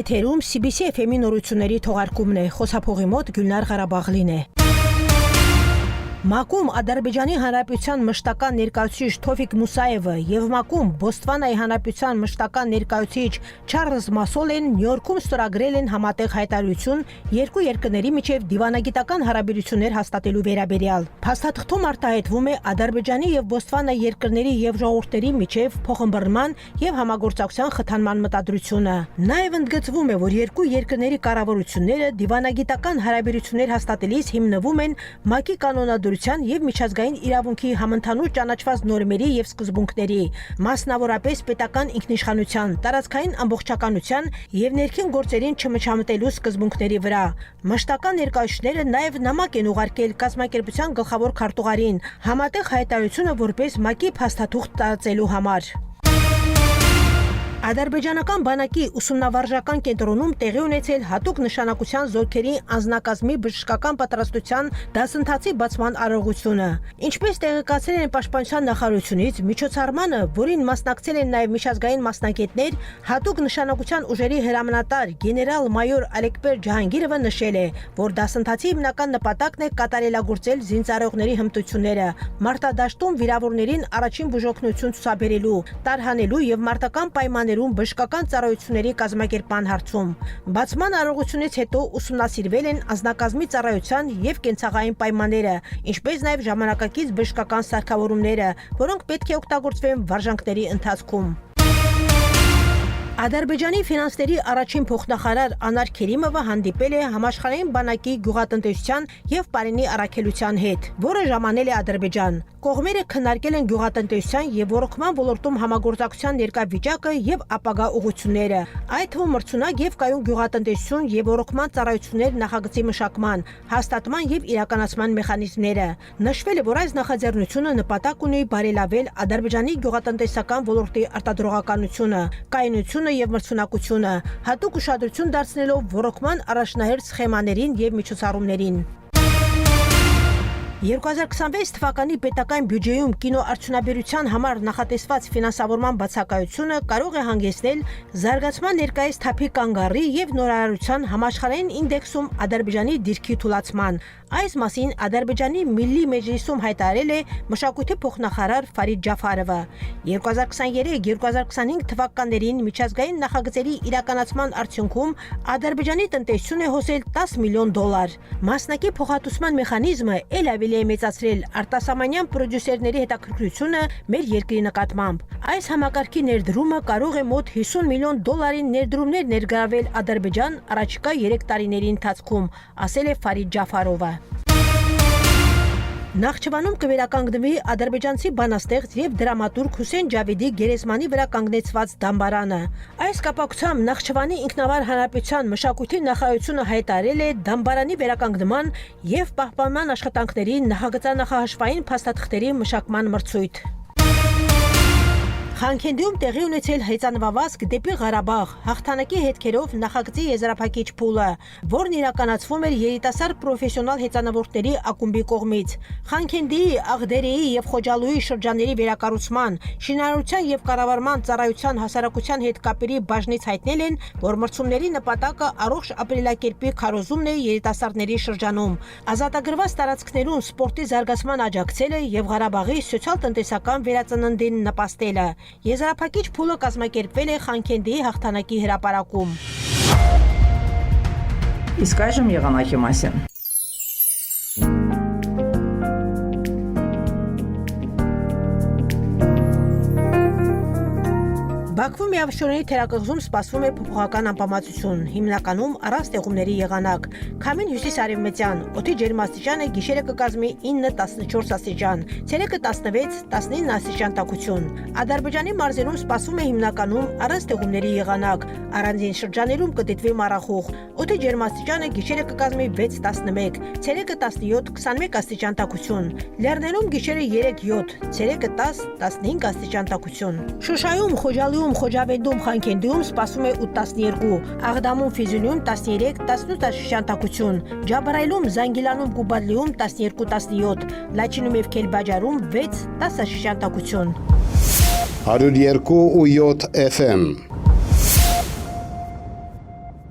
Եթերում CBC FM-ի նորությունների թողարկումն է, խոսափողի մոտ Գյուլնար Ղարաբաղլին է։ ՄԱԿ-ում Ադրբեջանի Հանրապետության մշտական ներկայացուցիչ Թովիկ Մուսաևը եւ ՄԱԿ-ում Բոստվանայի Հանրապետության մշտական ներկայացուցիչ Չարլզ Մասոլեն Նյու Յորքում ստորագրել են համատեղ հայտարարություն երկու երկրների միջև դիվանագիտական հարաբերություններ հաստատելու վերաբերյալ։ Փաստաթղթում արտահայտվում է Ադրբեջանի եւ Բոստվանայի երկրների եւ ժողովուրդների միջև փոխըմբռնման եւ համագործակցության խթանման մտադրությունը։ Նաեւ ընդգծվում է, որ երկու երկրների կառավարությունները դիվանագիտական հարաբերություններ հաստատելիս հիմնվում են ՄԱԿ-ի կանոնադրության եւ միջազգային իրավունքի համընդհանուր ճանաչված նորմերի եւ սկզբունքների, մասնավորապես պետական ինքնիշխանության, տարածքային ամբողջականության եւ ներքին գործերին չմիջամտելու սկզբունքների վրա։ Մշտական ներկայացուցիչները նաեւ նամակ են ուղարկել կազմակերպության գլխավոր քարտուղարին համատեղ հայտարարությունը որպես ՄԱԿ-ի փաստաթուղթ տարածելու համար։ Ադրբեջանական բանակի ուսումնավարժական կենտրոնում տեղի ունեցել հատուկ նշանակության զորքերի անձնակազմի բժշկական պատրաստության դասընթացի բացման արարողությունը։ Ինչպես տեղեկացրել են Պաշտպանության նախարարությունից, միջոցառմանը, որին մասնակցել են նաև միջազգային մասնագետներ, հատուկ նշանակության ուժերի հրամանատար գեներալ-մայոր Ալեքբեր Ջահանգիրովը նշել է, որ դասընթացի հիմնական նպատակն է կատարելագործել զինծառայողների հմտությունները, մարտադաշտում վիրավորներին առաջին բուժօգնություն ցուցաբերելու, տարհանելու եւ մարտական պայմաններում բժշկական ծառայությունների կազմակերպման հարցում։ Բացման արարողությունից հետո ուսումնասիրվել են անձնակազմի ծառայության եւ կենցաղային պայմանները, ինչպես նաեւ ժամանակակից բժշկական սարքավորումները, որոնք պետք է օգտագործվեն վարժանքների ընթացքում։ Ադրբեջանի ֆինանսների առաջին փոխնախարար Անար Քերիմովը հանդիպել է համաշխարհային բանակի գյուղատնտեսության եւ Պարենի առաքելության հետ, որը ժամանել է Ադրբեջան։ Կողմերը քննարկել են գյուղատնտեսության եւ ոռոգման ոլորտում համագործակցության ներկա վիճակը եւ ապագա ուղղությունները, այդ թվում մրցունակ եւ կայուն գյուղատնտեսություն եւ ոռոգման ծառայություններ նախագծի մշակման, հաստատման եւ իրականացման մեխանիզմները։ Նշվել է, որ այս նախաձեռնությունը նպատակ ունի բարելավել Ադրբեջանի գյուղատնտեսական ոլորտի արտադրողականությունը, կայունությունը եւ մրցունակությունը, հատուկ ուշադրություն դարձնելով ոռոգման առաջնահերթ սխեմաներին եւ միջոցառումներին։ 2026 թվականի պետական բյուջեում կինոարդյունաբերության համար նախատեսված ֆինանսավորման բացակայությունը կարող է հանգեցնել զարգացման ներկայիս թափի կանգառի եւ նորարարության համաշխարհային ինդեքսում Ադրբեջանի դիրքի թուլացման։ Այս մասին Ադրբեջանի Միլլի մեջլիսում հայտարարել է մշակույթի փոխնախարար Ֆարիդ Ջաֆարովը։ 2023-2025 թվականներին միջազգային նախագծերի իրականացման արդյունքում Ադրբեջանի տնտեսությունը հոսել $10 միլիոն։ Մասնակի փոխհատուցման մեխանիզմը ել ավելի է մեծացրել արտասահմանյան պրոդյուսերների հետաքրքրությունը մեր երկրի նկատմամբ։ Այս համակարգի ներդրումը կարող է մոտ $50 միլիոն ներդրումներ ներգրավել Ադրբեջան առաջիկա 3 տարիների ընթացքում, ասել է Ֆարիդ Ջաֆարովը։ Նախճիվանում կվերականգնվի ադրբեջանցի բանաստեղծ եւ դրամատուրգ Հուսեյն Ջավիդի գերեզմանի վրա կանգնեցված դամբարանը։ Այս կապակցությամբ Նախճիվանի ինքնավար հանրապետության մշակույթի նախարարությունը հայտարարել է դամբարանի վերականգնման եւ պահպանման աշխատանքների նախագծանախահաշվային փաստաթղթերի մշակման մրցույթ։ Խանքենդիում տեղի ունեցել հեծանվավազք դեպի Ղարաբաղ հաղթանակի հետքերով նախագծի եզրափակիչ փուլը, որն իրականացվում էր երիտասարդ պրոֆեսիոնալ հեծանվորդների ակումբի կողմից։ Խանքենդիի, Աղդերեի եւ Խոջալույի շրջանների վերակառուցման, շինարարության եւ կառավարման ծառայության հասարակության հետ կապերի բաժնից հայտնել են, որ մրցումների նպատակը առողջ ապրելակերպի քարոզումն է երիտասարդների շրջանում, ազատագրված տարածքներում սպորտի զարգացման աջակցելը եւ Ղարաբաղի սոցիալ-տնտեսական վերածննդին նպաստելը։ Եզրափակիչ փուլը կազմակերպվել է Խանքենդիի հաղթանակի հրապարակում։ Իսկ այժմ եղանակի մասին։ Բաքվում միավշորենի թերակղզում սպասվում է փոփոխական անբավարարություն, հիմնականում առանց տեղումների եղանակ։ Քամին հյուսիս-արևմտյան, օդի ջերմաստիճանը գիշերը կկազմի 9-14 աստիճան, ցերեկը 16-19 աստիճան տաքություն։ Ադրբեջանի մարզերում սպասվում է հիմնականում առանց տեղումների եղանակ, առանձին շրջաներում կդիտվի մառախուղ։ Օդի ջերմաստիճանը գիշերը կկազմի 6-11, ցերեկը 17-21 աստիճան տաքություն։ Լեռներում գիշերը 3-7, ցերեկը 10-15 աստիճան տաքություն։ Շուշայում, Խոջալույում, Խոջավենդում, Խանքենդիում սպասվում է 8-12, Աղդամում, Ֆիզուլիում 13-18 աստիճան տաքություն, Ջաբրայիլում, Զանգիլանում, Գուբադլիում 12-17, Լաչինում եւ Քելբաջարում 6-10 աստիճան տաքություն։ 102.7 FM